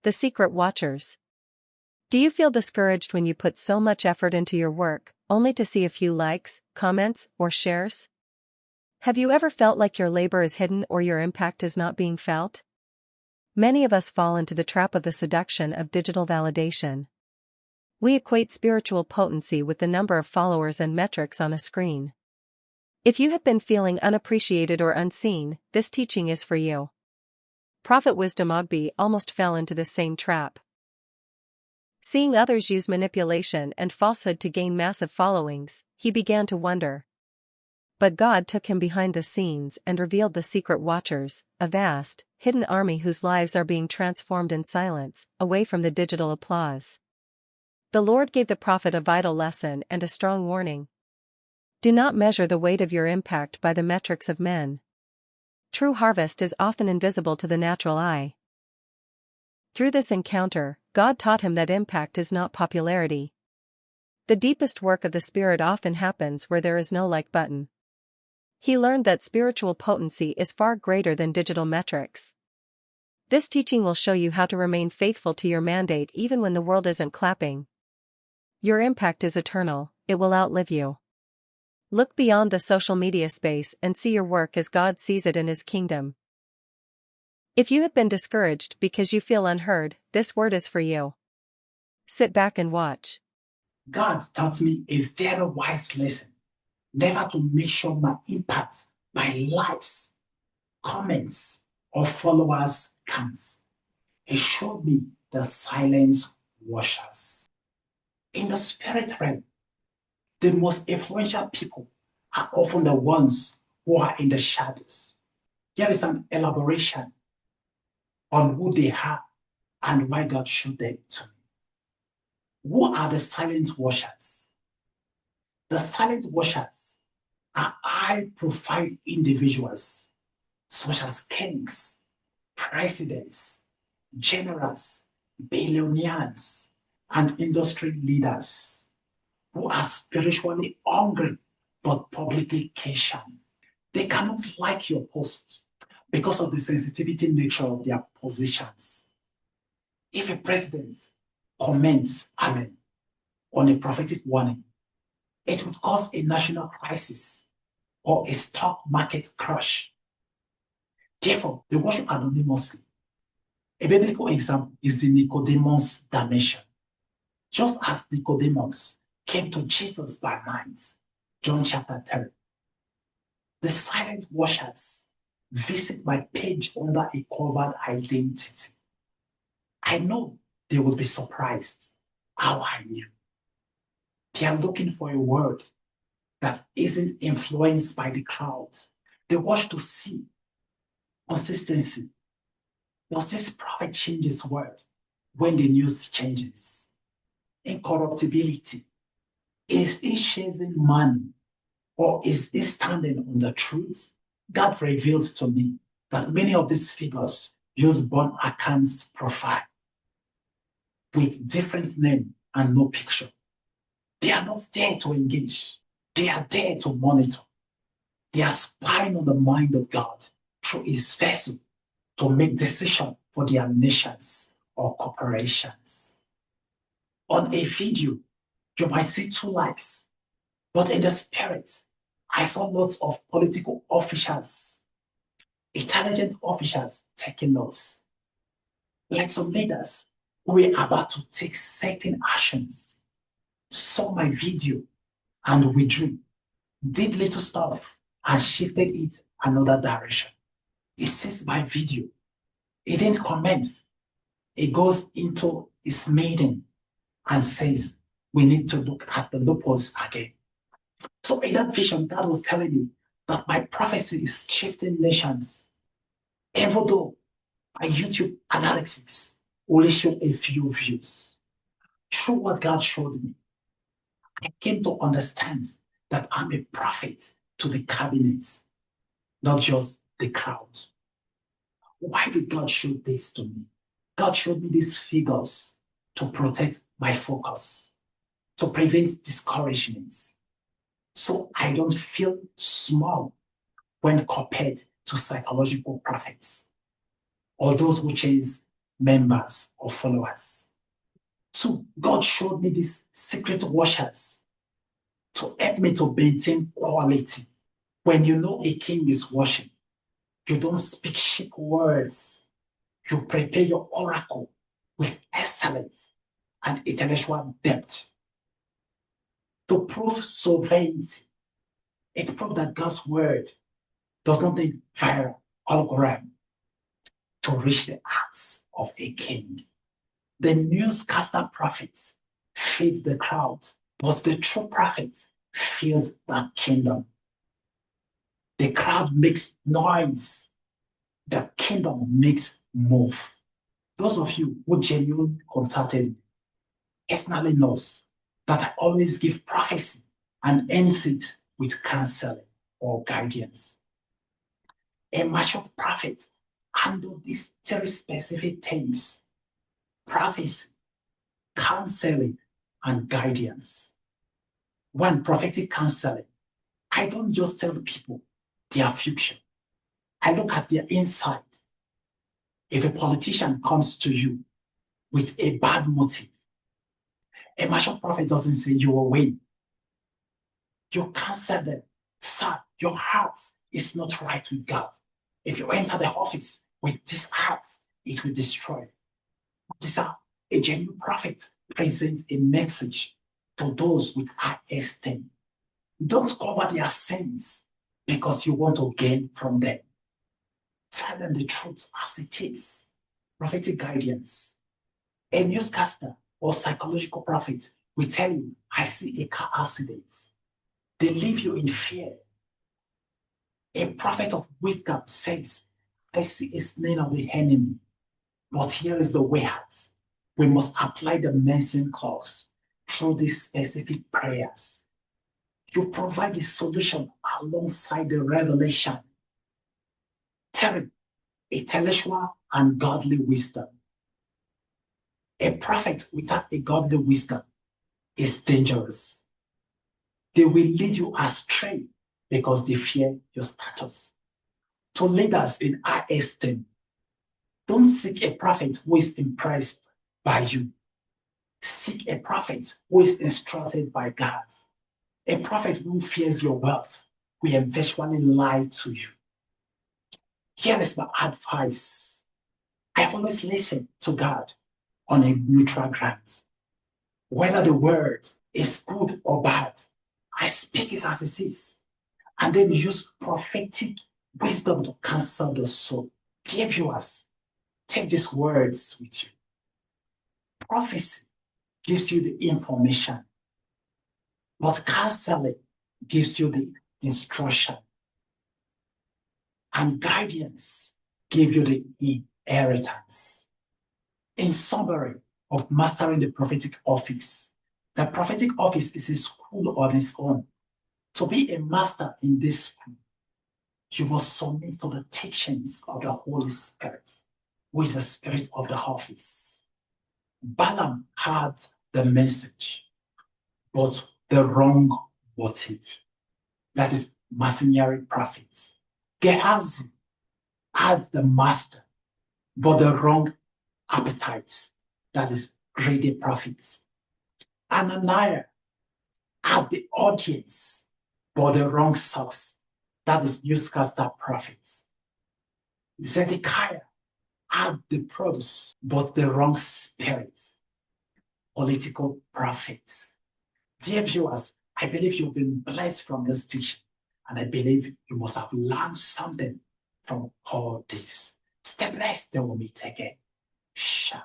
The secret watchers. Do you feel discouraged when you put so much effort into your work, only to see a few likes, comments, or shares? Have you ever felt like your labor is hidden or your impact is not being felt? Many of us fall into the trap of the seduction of digital validation. We equate spiritual potency with the number of followers and metrics on a screen. If you have been feeling unappreciated or unseen, this teaching is for you. Prophet Wisdom Ogbe almost fell into the same trap. Seeing others use manipulation and falsehood to gain massive followings, he began to wonder. But God took him behind the scenes and revealed the secret watchers, a vast, hidden army whose lives are being transformed in silence, away from the digital applause. The Lord gave the prophet a vital lesson and a strong warning. Do not measure the weight of your impact by the metrics of men. True harvest is often invisible to the natural eye. Through this encounter, God taught him that impact is not popularity. The deepest work of the Spirit often happens where there is no like button. He learned that spiritual potency is far greater than digital metrics. This teaching will show you how to remain faithful to your mandate even when the world isn't clapping. Your impact is eternal, it will outlive you. Look beyond the social media space and see your work as God sees it in His kingdom. If you have been discouraged because you feel unheard, this word is for you. Sit back and watch. God taught me a very wise lesson, never to measure my impact by likes, comments, or followers counts. He showed me the silent watchers. In the spirit realm, the most influential people are often the ones who are in the shadows. Here is an elaboration on who they are and why God showed them to me. Who are the silent watchers? The silent watchers are high-profile individuals, such as kings, presidents, generals, billionaires, and industry leaders who are spiritually hungry but publicly casual. They cannot like your posts because of the sensitivity nature of their positions. If a president comments "Amen" on a prophetic warning, it would cause a national crisis or a stock market crash. Therefore, they worship anonymously. A biblical example is the Nicodemus Dimension. Just as Nicodemus came to Jesus by night, John chapter 3, the silent watchers visit my page under a covered identity. I know they would be surprised how I knew. They are looking for a word that isn't influenced by the crowd. They watch to see consistency. Does this prophet change his word when the news changes? Incorruptibility. Is he chasing money or is he standing on the truth? God revealed to me that many of these figures use born accounts profile with different name and no picture. They are not there to engage. They are there to monitor. They are spying on the mind of God through His vessel to make decisions for their nations or corporations. On a video, you might see 2 likes, but in the spirit, I saw lots of political officials, intelligent officials taking notes. Like some leaders who were about to take certain actions, saw my video and withdrew, did little stuff and shifted it another direction. He sees my video. He didn't comment. He goes into his meeting and says, we need to look at the loopholes again. So in that vision, God was telling me that my prophecy is shifting nations. Even though my YouTube analytics only show a few views. Through what God showed me, I came to understand that I'm a prophet to the cabinet, not just the crowd. Why did God show this to me? God showed me these figures to protect my focus, to prevent discouragements, so I don't feel small when compared to psychological prophets or those who chase members or followers. So God showed me these secret washers to help me to maintain quality. When you know a king is watching, you don't speak cheap words. You prepare your oracle with excellence and intellectual depth. To prove sovereignty, it proves that God's word does not need viral algorithm to reach the hearts of a king. The newscaster prophets feeds the crowd, but the true prophets feeds the kingdom. The crowd makes noise, the kingdom makes move. Those of you who genuinely contacted me personally knows that I always give prophecy and ends it with counseling or guidance. A mature prophet handle these three specific things: prophecy, counseling, and guidance. One, prophetic counseling. I don't just tell people their future. I look at their insight. If a politician comes to you with a bad motive, a mature prophet doesn't say you will win. You counsel them. Sir, your heart is not right with God. If you enter the office with this heart, it will destroy. This a genuine prophet presents a message to those with high esteem. Don't cover their sins because you want to gain from them. Tell them the truth as it is. Prophetic guidance. A newscaster or psychological prophet will tell you, I see a car accident. They leave you in fear. A prophet of wisdom says, I see a snare of the enemy, but here is the way out. We must apply the mentioned course through these specific prayers. You provide the solution alongside the revelation. Terry, intellectual and godly wisdom. A prophet without a godly wisdom is dangerous. They will lead you astray because they fear your status. To leaders in high esteem, don't seek a prophet who is impressed by you. Seek a prophet who is instructed by God. A prophet who fears your wealth will eventually lie to you. Here is my advice. I always listen to God on a neutral ground. Whether the word is good or bad, I speak it as it is, and then use prophetic wisdom to counsel the soul. Dear viewers, take these words with you. Prophecy gives you the information, but counseling gives you the instruction, and guidance gives you the inheritance. In summary of mastering the prophetic office, the prophetic office is a school on its own. To be a master in this school, you must submit to the teachings of the Holy Spirit, who is the spirit of the office. Balaam had the message, but the wrong motive. That is mercenary prophets. Gehazi had the master, but the wrong appetites. That is greedy prophets. Ananiah had the audience, but the wrong source. That is newscaster prophets. Zedekiah had the promise, but the wrong spirit. Political prophets. Dear viewers, I believe you've been blessed from this teaching, and I believe you must have learned something from all this. Stay blessed, then we'll meet again. Shalom.